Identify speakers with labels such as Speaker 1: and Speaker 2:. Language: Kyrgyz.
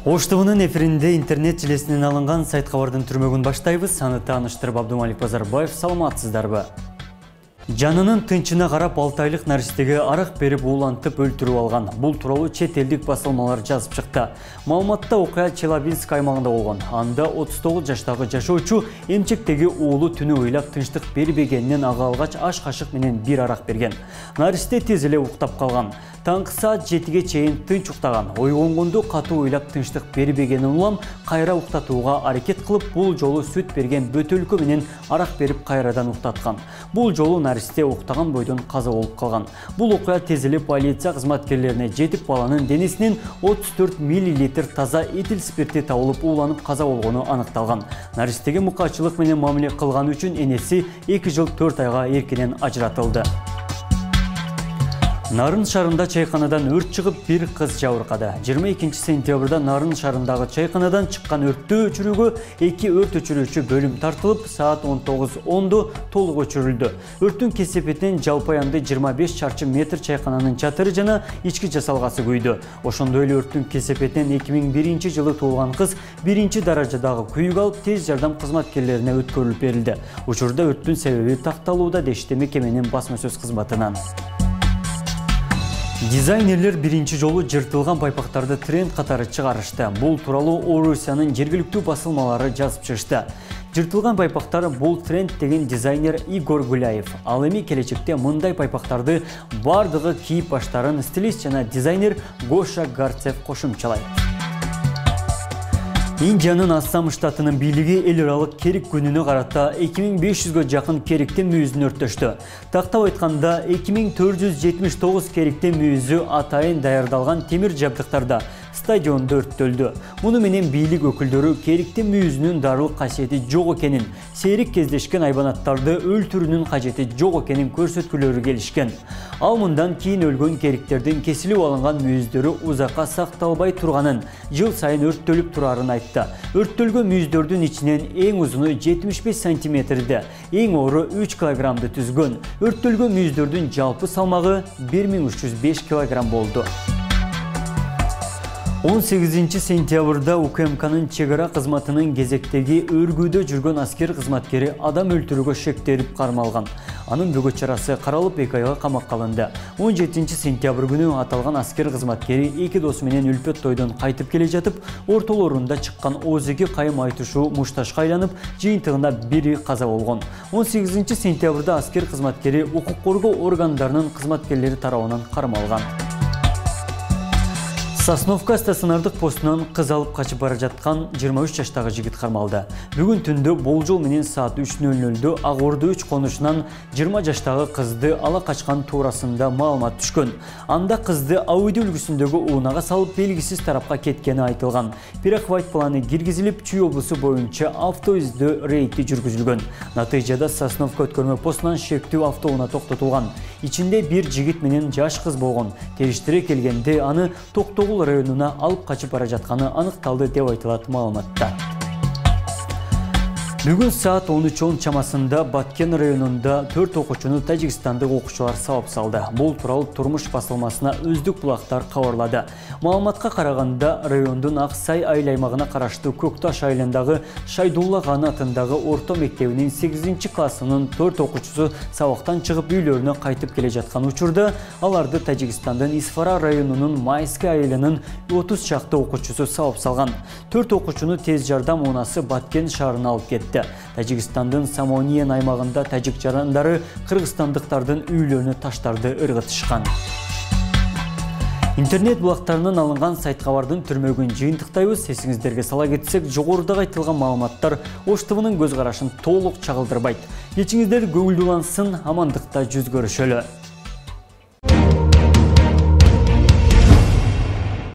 Speaker 1: Ош ТВнын эфиринде интернет желесинен алынган сайт кабардын түрмөгүн баштайбыз. Аны тааныштырып Абдумалик Базарбаев. Саламатсыздарбы? Жанынын тынчына карап 6 айлык наристеге арак берип уулантып өлтүрүп алган. Бул тууралуу чет элдик басылмалар жазып чыкты. Маалыматта окуя Челябинск аймагында болгон. Анда 39 жаштагы жашоочу эмчектеги уулу түнү ыйлап тынчтык бербегенинен ага алгач аш кашык менен бир арак берген. Наристе тез эле уктап калган. Таңкы саат 7-ге чейин тынч уктаган. Ойгонгондо катуу ыйлап тынчтык бербегенин улам кайра уктатууга аракет кылып, бул жолу сүт берген бөтөлкө менен арак берип кайрадан уктаткан. Бул жолу наристе уктаган бойдон каза болуп калган. Бул окуя тез эле полиция кызматкерлерине жетип, баланын денесинен 34 мл таза этил спирти табылып, ууланып каза болгону аныкталган. Наристеге мукачылык менен мамиле кылган үчүн энеси 2 жыл 4 айга эркинен ажыратылды. Нарын шарында чайканадан өрт чыгып, бир кыз жабыркады. 22 сентябрда Нарын шарындагы чайканадан чыккан өрттү өчүрүүгө 2 өрт өчүрүүчү бөлүм тартылып, саат 19:10 толук өчүрүлдү. Өрттүн кесепетинен жалпы аянды 25 чарчы метр чайкананын чатыры жана ички жасалгасы күйдү. Ошондой эле өрттүн кесепетинен 2001 жылы туулган кыз 1 даражадагы күйүк алып, тез жардам кызматкерлерине өткөрүлүп берилди. Учурда өрттүн себеби такталууда, дешти мекеменин басма сөз кызматынан. Дизайнерлер биринчи жолу жыртылган байпактарды тренд катары чыгарышты. Бул тууралуу Орусиянын жергиликтүү басылмалары жазып чыгышты. Жыртылган байпактар бул тренд деген дизайнер Игорь Гуляев. Ал эми келечекте мындай байпактарды бардыгы кийип баштарын стилист жана дизайнер Гоша Гарцев кошумчалайт. Индиянын Ассам штатынын бийлиги эл аралык керик күнүнө карата 2500гө жакын кериктен мүйүзүн өрттөштү. Тактап айтканда 2479 кериктен мүйүзү атайын даярдалган темир жабдыктарда стадиондо өрттөлдү. Муну менен бийлик өкүлдөрү кериктен мүйүзүнүн дарылык касиети жок экенин, сейрек кездешкен айбанаттарды өлтүрүүнүн кажети жок экенин көрсөткүлөрү келишкен. Ал мындан кийин өлгөн кериктердин кесилип алынган мүйүздөрү узакка сакталбай турганын, жыл сайын өрттөлүп турарын айтты. Өрттөлгөн мүйүздөрдүн ичинен эң узуну 75 сантиметрде, эң оору 3 килограммды түзгөн. Өрттөлгөн мүйүздөрдүн жалпы салмагы 1305 килограмм болду. 18 сентябрда УКМКнын чегара кызматынын кезектеги өргүүдө жүргөн аскер кызматкери адам өлтүрүүгө шектелип кармалган. Анын бөгөт чарасы каралып 2 айга камакка алынды. 17 сентябрь күнү аталган аскер кызматкери 2 досу менен үлпөт тойдон кайтып келе жатып, ортолорунда чыккан озеги кайым айтышуу мушташка айланып, жыйынтыгында бири каза болгон. 18 сентябрда аскер кызматкери укук коргоо органдарынын кызматкерлери тарабынан кармалган. Сосновка стационардык постунан кыз алып качып бара жаткан 23 жаштагы жигит кармалды. Бүгүн түндө болжол менен саат 3:00 Ак Орду 3 конушунан 20 жаштагы кызды ала качкан туурасында маалымат түшкөн. Анда кызды Ауди үлгүсүндөгү уунага салып, белгисиз тарапка кеткени айтылган. Перехват планы киргизилип, Чүй облусу боюнча авто издөө рейди жүргүзүлгөн. Натыйжада Сосновка өткөрмө постунан шектүү автоунаа токтотулган. Ичинде бир жигит менен жаш кыз болгон. Териштире келгенде аны Токтогул районуна алып качып бара жатканы аныкталды деп айтылат маалыматта. Бүгүн саат 13:10 чамасында Баткен районунда 4 окуучуну тажикстандык окуучулар сабап салды. Бул тууралуу Турмуш басылмасына Өздүк булактар кабарлады. Маалыматка караганда, райондун Ак Сай айыл аймагына караштуу Көкташ айылындагы Шайдулла Ганы атындагы орто мектебинин 8 классынын 4 окуучусу сабактан чыгып үйлөрүнө кайтып келе жаткан учурда, аларды Тажикстандын Исфара районунун Майский айылынын 30 чакты окуучусу сабап салган. 4 окуучуну тез жардам унаасы Баткен шаарына алып кетти. Тажикстандын Самониен аймагында тажик жарандары кыргызстандыктардын үйлөрүнө таштарды ыргытышкан. Интернет булактарынан алынган сайт кабардын түрмөгүн жыйынтыктайбыз. Эсиңиздерге сала кетсек, жогоруда айтылган маалыматтар Ош ТВнын көз карашын толук чагылдырбайт. Кечиңиздер көңүлдүү улансын, амандыкта жүз көрүшөлү.